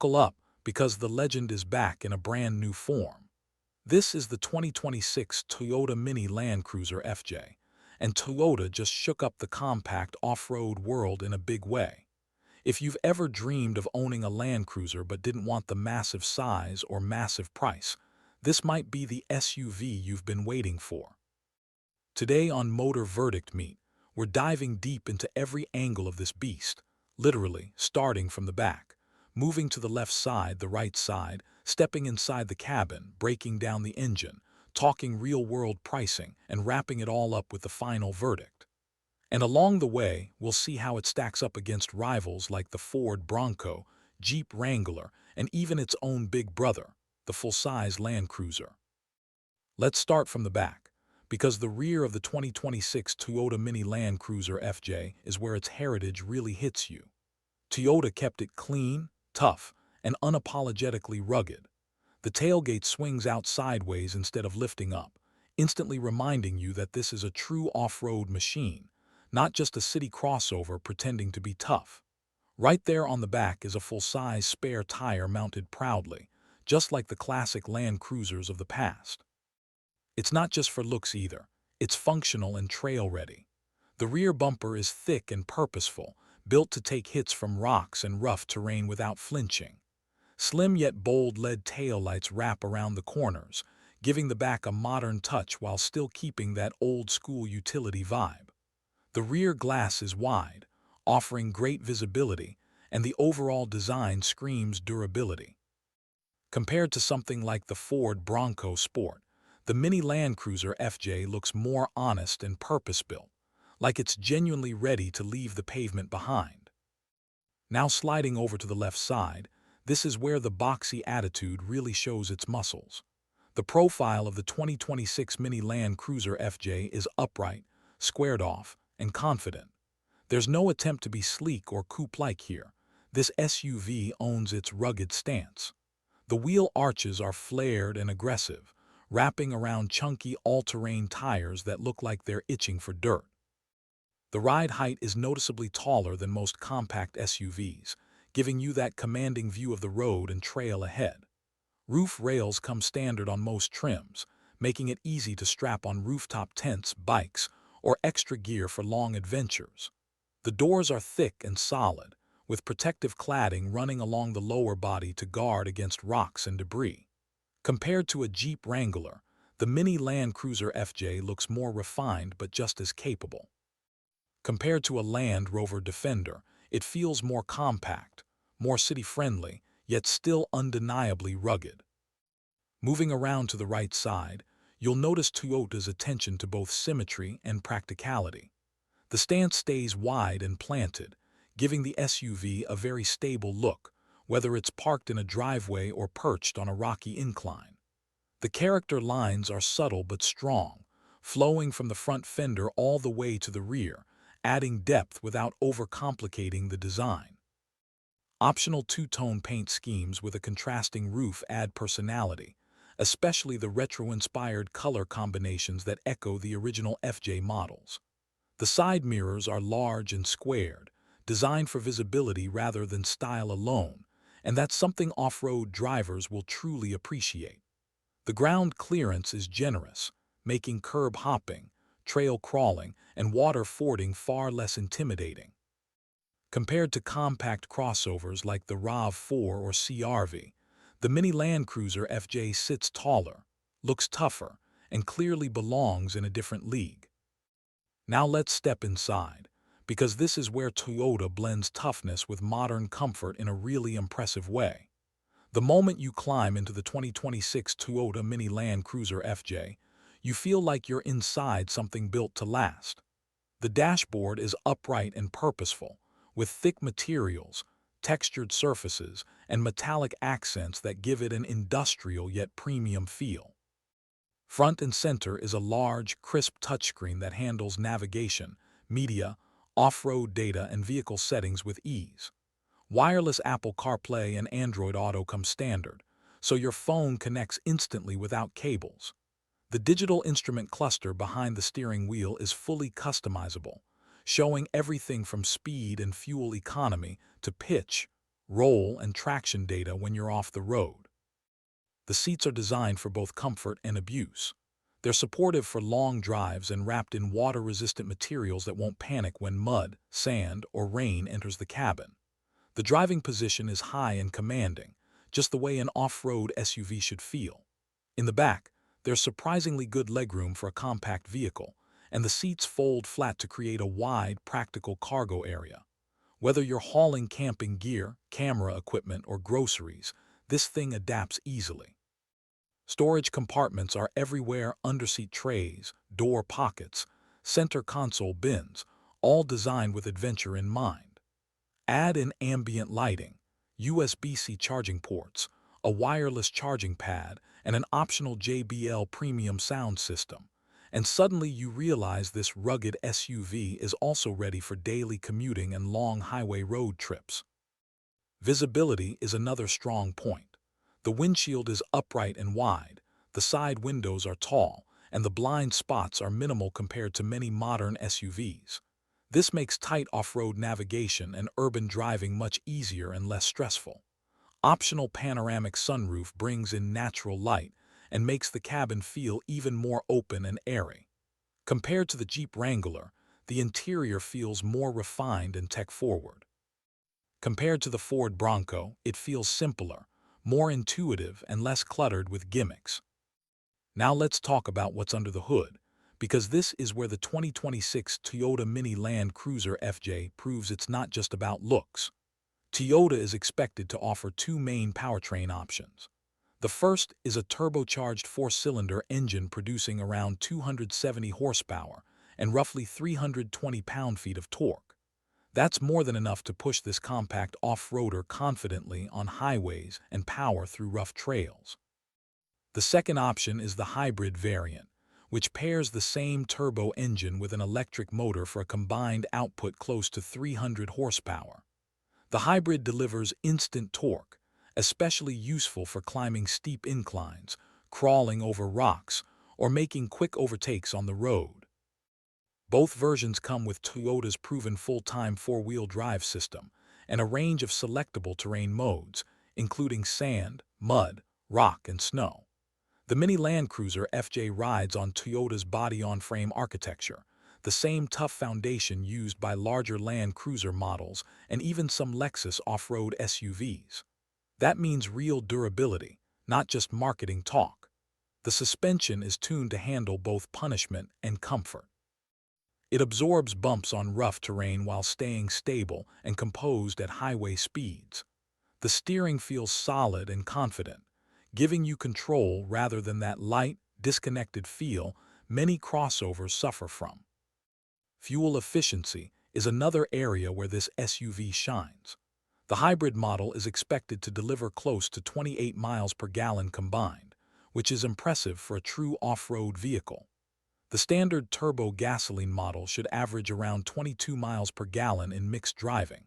Buckle up, because the legend is back in a brand new form. This is the 2026 Toyota Mini Land Cruiser FJ, and Toyota just shook up the compact off-road world in a big way. If you've ever dreamed of owning a Land Cruiser but didn't want the massive size or massive price, this might be the SUV you've been waiting for. Today on Motor Verdict Meet, we're diving deep into every angle of this beast, literally starting from the back, moving to the left side, the right side, stepping inside the cabin, breaking down the engine, talking real-world pricing, and wrapping it all up with the final verdict. And along the way, we'll see how it stacks up against rivals like the Ford Bronco, Jeep Wrangler, and even its own big brother, the full-size Land Cruiser. Let's start from the back, because the rear of the 2026 Toyota Mini Land Cruiser FJ is where its heritage really hits you. Toyota kept it clean, tough, and unapologetically rugged. The tailgate swings out sideways instead of lifting up, instantly reminding you that this is a true off-road machine, not just a city crossover pretending to be tough. Right there on the back is a full-size spare tire mounted proudly, just like the classic Land Cruisers of the past. It's not just for looks either, it's functional and trail-ready. The rear bumper is thick and purposeful, built to take hits from rocks and rough terrain without flinching. Slim yet bold LED taillights wrap around the corners, giving the back a modern touch while still keeping that old-school utility vibe. The rear glass is wide, offering great visibility, and the overall design screams durability. Compared to something like the Ford Bronco Sport, the Mini Land Cruiser FJ looks more honest and purpose-built, like it's genuinely ready to leave the pavement behind. Now sliding over to the left side, this is where the boxy attitude really shows its muscles. The profile of the 2026 Mini Land Cruiser FJ is upright, squared off, and confident. There's no attempt to be sleek or coupe-like here. This SUV owns its rugged stance. The wheel arches are flared and aggressive, wrapping around chunky all-terrain tires that look like they're itching for dirt. The ride height is noticeably taller than most compact SUVs, giving you that commanding view of the road and trail ahead. Roof rails come standard on most trims, making it easy to strap on rooftop tents, bikes, or extra gear for long adventures. The doors are thick and solid, with protective cladding running along the lower body to guard against rocks and debris. Compared to a Jeep Wrangler, the Mini Land Cruiser FJ looks more refined but just as capable. Compared to a Land Rover Defender, it feels more compact, more city-friendly, yet still undeniably rugged. Moving around to the right side, you'll notice Toyota's attention to both symmetry and practicality. The stance stays wide and planted, giving the SUV a very stable look, whether it's parked in a driveway or perched on a rocky incline. The character lines are subtle but strong, flowing from the front fender all the way to the rear, adding depth without overcomplicating the design. Optional two-tone paint schemes with a contrasting roof add personality, especially the retro-inspired color combinations that echo the original FJ models. The side mirrors are large and squared, designed for visibility rather than style alone, and that's something off-road drivers will truly appreciate. The ground clearance is generous, making curb hopping, trail crawling, and water fording far less intimidating. Compared to compact crossovers like the RAV4 or CR-V, the Mini Land Cruiser FJ sits taller, looks tougher, and clearly belongs in a different league. Now let's step inside, because this is where Toyota blends toughness with modern comfort in a really impressive way. The moment you climb into the 2026 Toyota Mini Land Cruiser FJ, you feel like you're inside something built to last. The dashboard is upright and purposeful, with thick materials, textured surfaces, and metallic accents that give it an industrial yet premium feel. Front and center is a large, crisp touchscreen that handles navigation, media, off-road data, and vehicle settings with ease. Wireless Apple CarPlay and Android Auto come standard, so your phone connects instantly without cables. The digital instrument cluster behind the steering wheel is fully customizable, showing everything from speed and fuel economy to pitch, roll, and traction data when you're off the road. The seats are designed for both comfort and abuse. They're supportive for long drives and wrapped in water-resistant materials that won't panic when mud, sand, or rain enters the cabin. The driving position is high and commanding, just the way an off-road SUV should feel. In the back, there's surprisingly good legroom for a compact vehicle, and the seats fold flat to create a wide, practical cargo area. Whether you're hauling camping gear, camera equipment, or groceries, this thing adapts easily. Storage compartments are everywhere: underseat trays, door pockets, center console bins, all designed with adventure in mind. Add in ambient lighting, USB-C charging ports, a wireless charging pad, and an optional JBL premium sound system, and suddenly you realize this rugged SUV is also ready for daily commuting and long highway road trips. Visibility is another strong point. The windshield is upright and wide, the side windows are tall, and the blind spots are minimal compared to many modern SUVs. This makes tight off-road navigation and urban driving much easier and less stressful. Optional panoramic sunroof brings in natural light and makes the cabin feel even more open and airy. Compared to the Jeep Wrangler, the interior feels more refined and tech-forward. Compared to the Ford Bronco, it feels simpler, more intuitive, and less cluttered with gimmicks. Now let's talk about what's under the hood, because this is where the 2026 Toyota Mini Land Cruiser FJ proves it's not just about looks. Toyota is expected to offer two main powertrain options. The first is a turbocharged four-cylinder engine producing around 270 horsepower and roughly 320 pound-feet of torque. That's more than enough to push this compact off-roader confidently on highways and power through rough trails. The second option is the hybrid variant, which pairs the same turbo engine with an electric motor for a combined output close to 300 horsepower. The hybrid delivers instant torque, especially useful for climbing steep inclines, crawling over rocks, or making quick overtakes on the road. Both versions come with Toyota's proven full-time four-wheel drive system and a range of selectable terrain modes, including sand, mud, rock, and snow. The Mini Land Cruiser FJ rides on Toyota's body-on-frame architecture, the same tough foundation used by larger Land Cruiser models and even some Lexus off-road SUVs. That means real durability, not just marketing talk. The suspension is tuned to handle both punishment and comfort. It absorbs bumps on rough terrain while staying stable and composed at highway speeds. The steering feels solid and confident, giving you control rather than that light, disconnected feel many crossovers suffer from. Fuel efficiency is another area where this SUV shines. The hybrid model is expected to deliver close to 28 miles per gallon combined, which is impressive for a true off-road vehicle. The standard turbo gasoline model should average around 22 miles per gallon in mixed driving.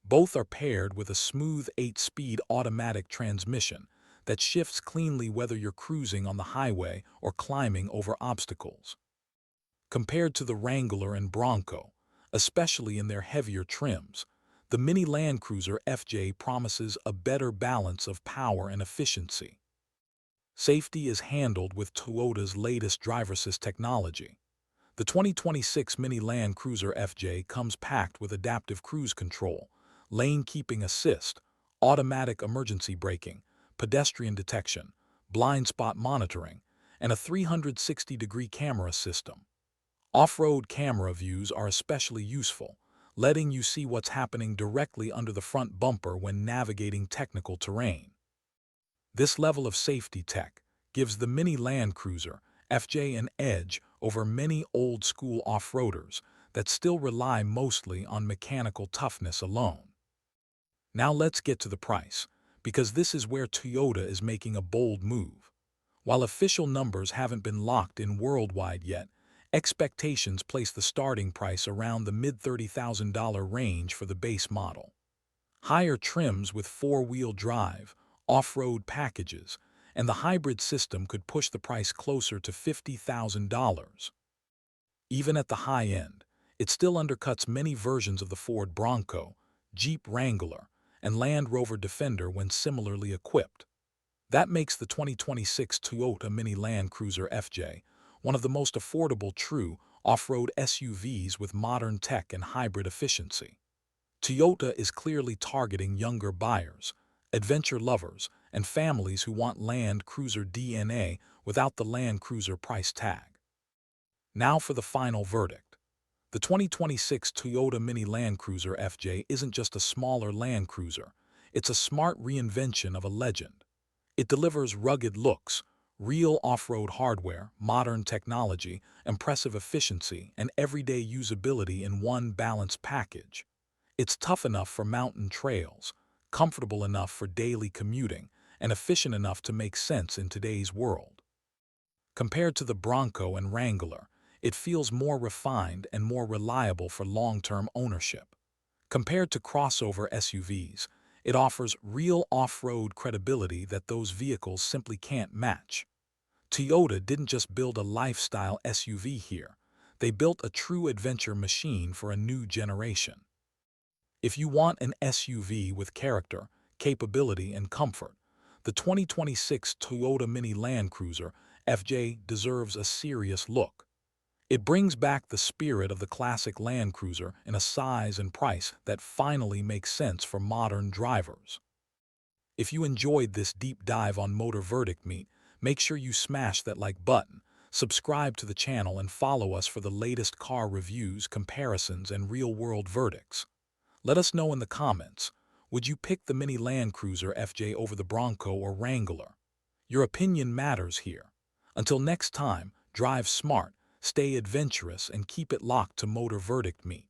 Both are paired with a smooth 8-speed automatic transmission that shifts cleanly whether you're cruising on the highway or climbing over obstacles. Compared to the Wrangler and Bronco, especially in their heavier trims, the Mini Land Cruiser FJ promises a better balance of power and efficiency. Safety is handled with Toyota's latest driver assist technology. The 2026 Mini Land Cruiser FJ comes packed with adaptive cruise control, lane keeping assist, automatic emergency braking, pedestrian detection, blind spot monitoring, and a 360-degree camera system. Off-road camera views are especially useful, letting you see what's happening directly under the front bumper when navigating technical terrain. This level of safety tech gives the Mini Land Cruiser FJ an edge over many old-school off-roaders that still rely mostly on mechanical toughness alone. Now let's get to the price, because this is where Toyota is making a bold move. While official numbers haven't been locked in worldwide yet, expectations place the starting price around the mid-$30,000 range for the base model. Higher trims with four-wheel drive, off-road packages, and the hybrid system could push the price closer to $50,000. Even at the high end, it still undercuts many versions of the Ford Bronco, Jeep Wrangler, and Land Rover Defender when similarly equipped. That makes the 2026 Toyota Mini Land Cruiser FJ one of the most affordable true off-road SUVs with modern tech and hybrid efficiency. Toyota is clearly targeting younger buyers, adventure lovers, and families who want Land Cruiser DNA without the Land Cruiser price tag. Now for the final verdict. The 2026 Toyota Mini Land Cruiser FJ isn't just a smaller Land Cruiser, it's a smart reinvention of a legend. It delivers rugged looks, real off-road hardware, modern technology, impressive efficiency, and everyday usability in one balanced package. It's tough enough for mountain trails, comfortable enough for daily commuting, and efficient enough to make sense in today's world. Compared to the Bronco and Wrangler, it feels more refined and more reliable for long-term ownership. Compared to crossover SUVs, it offers real off-road credibility that those vehicles simply can't match. Toyota didn't just build a lifestyle SUV here, they built a true adventure machine for a new generation. If you want an SUV with character, capability, and comfort, the 2026 Toyota Mini Land Cruiser FJ deserves a serious look. It brings back the spirit of the classic Land Cruiser in a size and price that finally makes sense for modern drivers. If you enjoyed this deep dive on Motor Verdict Meet, make sure you smash that like button, subscribe to the channel, and follow us for the latest car reviews, comparisons, and real-world verdicts. Let us know in the comments, would you pick the Mini Land Cruiser FJ over the Bronco or Wrangler? Your opinion matters here. Until next time, drive smart, stay adventurous, and keep it locked to Motor Verdict Meet.